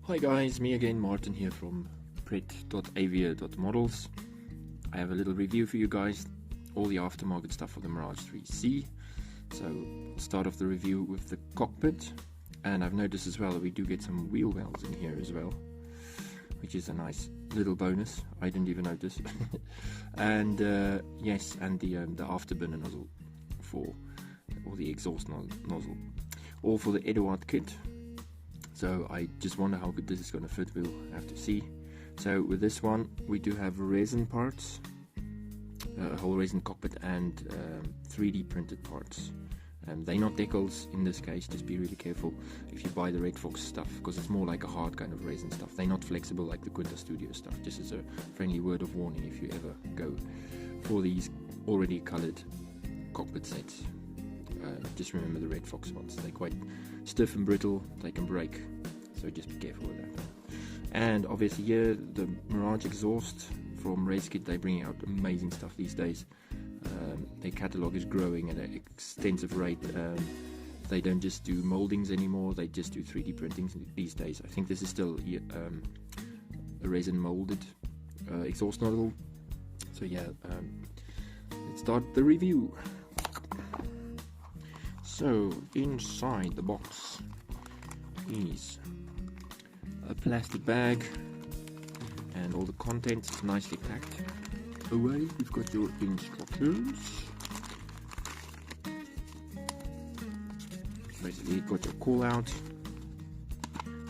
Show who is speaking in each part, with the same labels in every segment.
Speaker 1: Hi guys, me again, Martin here from Pret.Avia.Models. I have a little review for you guys, all the aftermarket stuff for the Mirage 3C. So I'll start off the review with the cockpit, and I've noticed as well that we do get some wheel wells in here as well, which is a nice little bonus. I didn't even notice. And yes, and the afterburner nozzle or the exhaust nozzle, all for the Eduard kit. So I just wonder how good this is going to fit. We'll have to see. So with this one, we do have resin parts, a whole resin cockpit, and 3D printed parts. They're not decals in this case. Just be really careful if you buy the RedFox stuff, because it's more like a hard kind of resin stuff. They're not flexible like the Quinta Studio stuff. Just as a friendly word of warning if you ever go for these already colored cockpit sets. Just remember the RedFox ones. They're quite stiff and brittle. They can break, so just be careful with that. And obviously here, the Mirage exhaust from RaceKit. They're bringing out amazing stuff these days. Their catalog is growing at an extensive rate. They don't just do moldings anymore, they just do 3D printings these days. I think this is still a resin molded exhaust nozzle. So yeah, let's start the review. So inside the box is a plastic bag and all the contents nicely packed away. You've got your instructions. Basically, you've got your call out.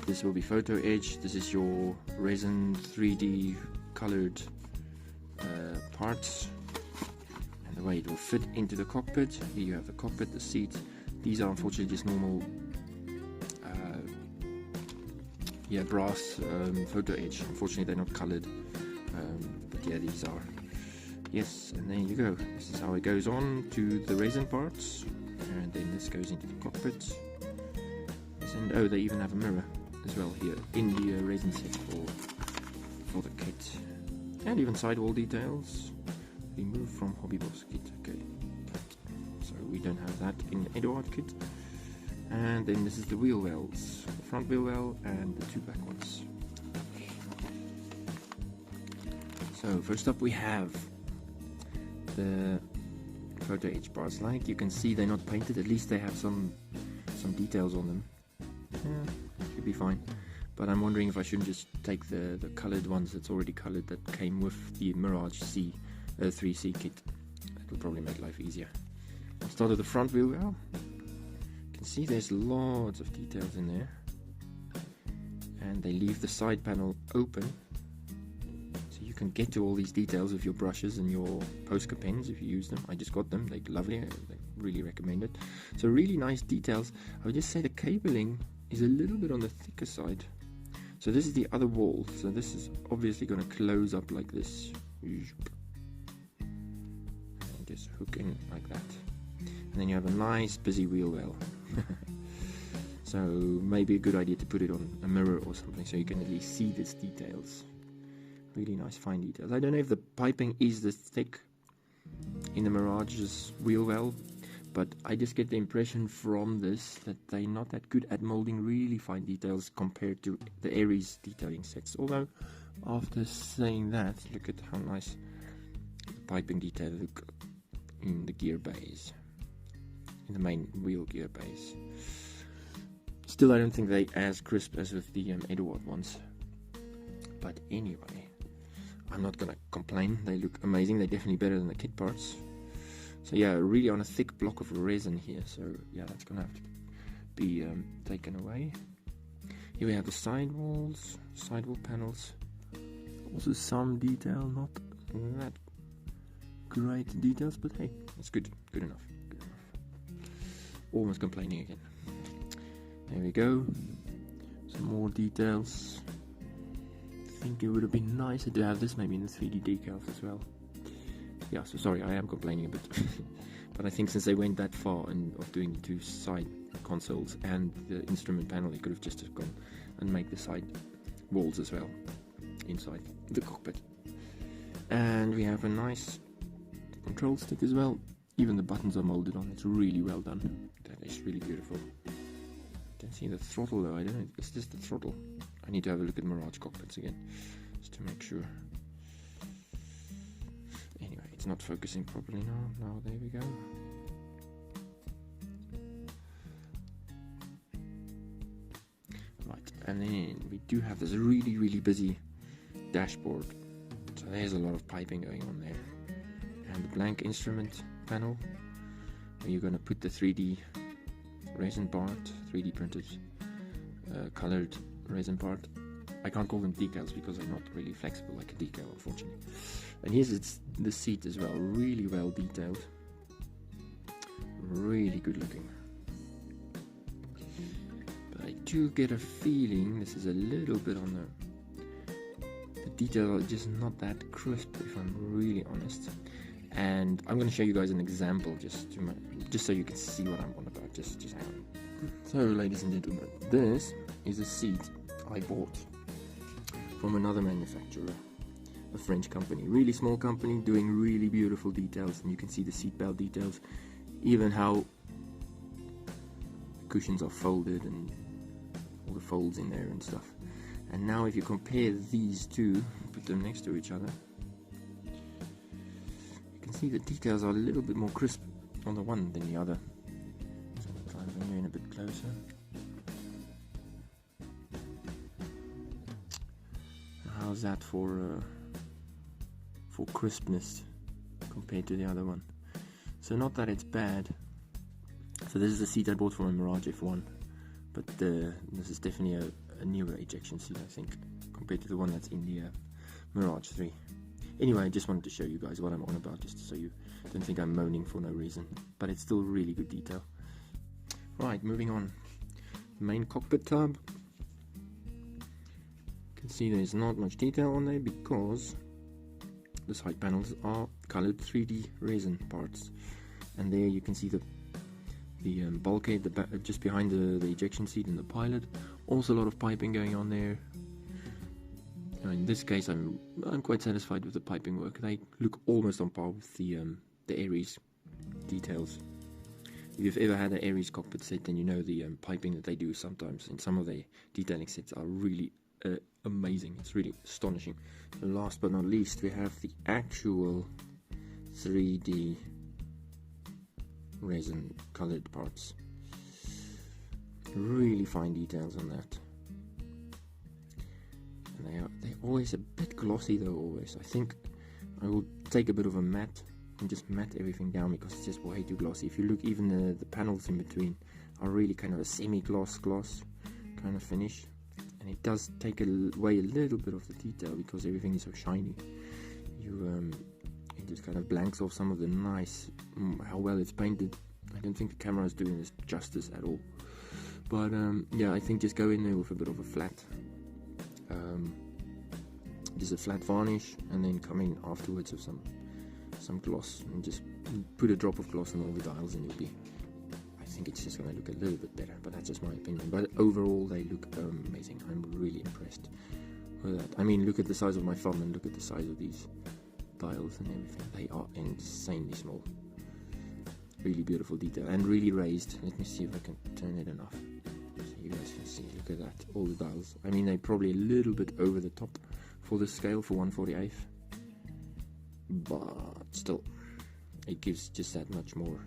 Speaker 1: This will be photo edge. This is your resin 3D colored parts, and the way it will fit into the cockpit. Here you have the cockpit, the seat. These are unfortunately just normal brass photo edge. Unfortunately they're not colored, but yeah, these are. Yes, and there you go. This is how it goes on to the resin parts, and then this goes into the cockpit. And oh, they even have a mirror as well here in the resin set for the kit, and even sidewall details removed from Hobby Boss kit. Okay, so we don't have that in the Eduard kit. And then this is the wheel wells, the front wheel well and the two back ones. So first up we have the photo edge parts. Like you can see, they're not painted. At least they have some details on them. Yeah, should be fine. But I'm wondering if I shouldn't just take the colored ones that's already colored that came with the Mirage 3C kit. That will probably make life easier. I'll start with the front wheel well. See, there's lots of details in there, and they leave the side panel open so you can get to all these details with your brushes and your Posca pens if you use them. I just got them, they're lovely, I really recommend it. So really nice details. I would just say the cabling is a little bit on the thicker side. So this is the other wall, so this is obviously going to close up like this and just hook in like that. And then you have a nice busy wheel well. So maybe a good idea to put it on a mirror or something so you can at least see these details. Really nice fine details. I don't know if the piping is this thick in the Mirage's wheel well, but I just get the impression from this that they're not that good at molding really fine details compared to the Aries detailing sets. Although after saying that, look at how nice the piping detail look in the gear bays, in the main wheel gear base. Still, I don't think they're as crisp as with the Eduard ones. But anyway, I'm not gonna complain. They look amazing. They're definitely better than the kit parts. So yeah, really on a thick block of resin here. So yeah, that's gonna have to be taken away. Here we have the sidewall panels. Also some detail, not that great details, but hey, it's good enough. Almost complaining again. There we go. Some more details. I think it would have been nicer to have this maybe in the 3D decals as well. Yeah, so sorry, I am complaining a bit. But I think since they went that far of doing the two side consoles and the instrument panel, they could have just gone and make the side walls as well inside the cockpit. And we have a nice control stick as well. Even the buttons are molded on. It's really well done. That is really beautiful. Can see the throttle though. I don't know. It's just the throttle. I I need to have a look at Mirage cockpits again, just to make sure. Anyway, it's not focusing properly now. Now there we go. Right, and then we do have this really busy dashboard. So there's a lot of piping going on there. And the blank instrument panel, where you're going to put the 3D resin part, 3D printed colored resin part. I can't call them decals because they're not really flexible like a decal, unfortunately. And here's the seat as well, really well detailed, really good looking. But I do get a feeling this is a little bit on the detail, just not that crisp, if I'm really honest. And I'm going to show you guys an example just so you can see what I'm on about. Just hang on. So, ladies and gentlemen, this is a seat I bought from another manufacturer, a French company, really small company, doing really beautiful details, and you can see the seatbelt details, even how the cushions are folded and all the folds in there and stuff. And now if you compare these two, put them next to each other, see the details are a little bit more crisp on the one than the other. So I'll try to bring you in a bit closer. How's that for crispness compared to the other one? So not that it's bad. So this is the seat I bought for a Mirage F1, but this is definitely a newer ejection seat, I think, compared to the one that's in the Mirage 3. Anyway, I just wanted to show you guys what I'm on about, just so you don't think I'm moaning for no reason. But it's still really good detail. Right, moving on. Main cockpit tab. You can see there's not much detail on there because the side panels are colored 3D resin parts. And there you can see the bulkhead just behind the ejection seat and the pilot. Also a lot of piping going on there. In this case, I'm quite satisfied with the piping work. They look almost on par with the Aries details. If you've ever had an Aries cockpit set, then you know the piping that they do sometimes in some of their detailing sets are really amazing. It's really astonishing. And last but not least, we have the actual 3D resin colored parts. Really fine details on that. They're always a bit glossy though, always. I think I will take a bit of a matte and just matte everything down because it's just way too glossy. If you look, even the panels in between are really kind of a semi-gloss kind of finish. And it does take away a little bit of the detail because everything is so shiny. It just kind of blanks off some of the nice, how well it's painted. I don't think the camera is doing this justice at all. But yeah, I think just go in there with a bit of a flat. Just a flat varnish, and then come in afterwards with some gloss, and just put a drop of gloss on all the dials, and I think it's just going to look a little bit better, but that's just my opinion. But overall, they look amazing. I'm really impressed with that. I mean, look at the size of my thumb and look at the size of these dials and everything. They are insanely small. Really beautiful detail and really raised. Let me see if I can turn it enough so you guys can see. Look at that, all the dials. I mean, they're probably a little bit over the top for the scale for 1/48, but still, it gives just that much more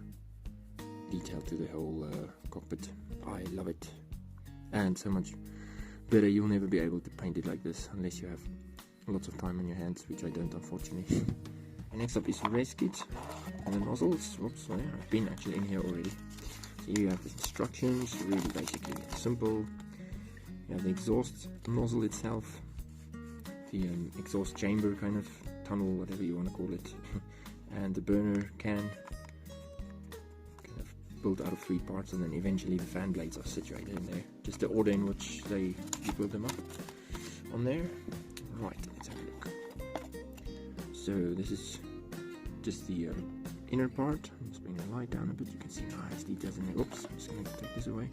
Speaker 1: detail to the whole cockpit. I love it, and so much better. You'll never be able to paint it like this unless you have lots of time on your hands, which I don't, unfortunately. And next up is res kit and the nozzles. Oops, sorry, I've been actually in here already. So you have the instructions, really basically simple. You have the exhaust nozzle itself, the exhaust chamber kind of tunnel, whatever you want to call it, and the burner can, kind of built out of 3 parts, and then eventually the fan blades are situated in there. Just the order in which you build them up on there. Right, let's have a look. So this is just the inner part. I'm just bring the light down a bit. You can see nice details in there. Oops, I'm just going to take this away.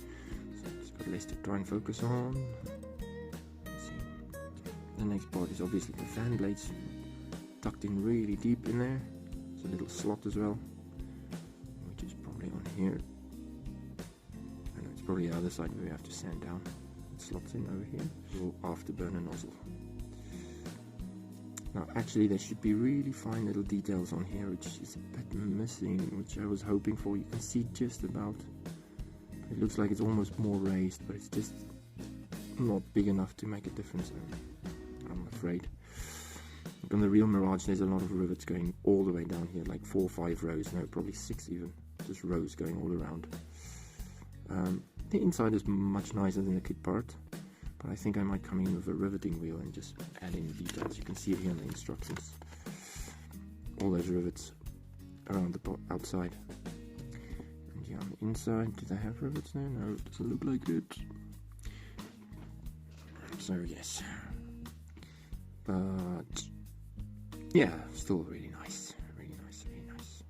Speaker 1: So it's got less to try and focus on. Let's see. The next part is obviously the fan blades, tucked in really deep in there. There's a little slot as well, which is probably on here. I know it's probably the other side where we have to sand down. slots in over here. Little afterburner nozzle. Now actually there should be really fine little details on here which is a bit missing, which I was hoping for. You can see just about, it looks like it's almost more raised, but it's just not big enough to make a difference, I'm afraid. On the real Mirage there's a lot of rivets going all the way down here, like 4 or 5 rows, no, probably 6 even, just rows going all around. The inside is much nicer than the kit part, but I think I might come in with a riveting wheel and just add in details. You can see it here in the instructions. All those rivets around the outside. And yeah, on the inside, do they have rivets there? No, it doesn't look like it. So yes. But yeah, still really nice. Really nice, really nice.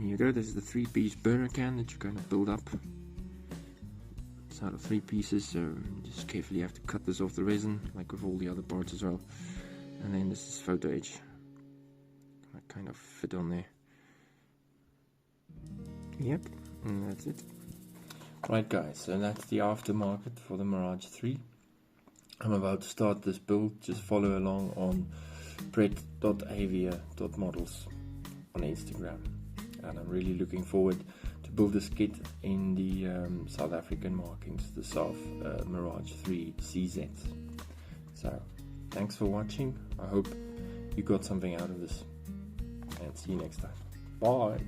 Speaker 1: Here you go, this is the 3-piece burner can that you're going to build up. Out of 3 pieces, so just carefully have to cut this off the resin, like with all the other parts as well. And then this is photo edge, that kind of fit on there. Yep, and that's it. Right guys, so that's the aftermarket for the Mirage 3. I'm about to start this build. Just follow along on Pret.Avia.Models on Instagram, and I'm really looking forward to build this kit in the South African markings, the SAF Mirage III CZ. So thanks for watching. I hope you got something out of this, and see you next time. Bye.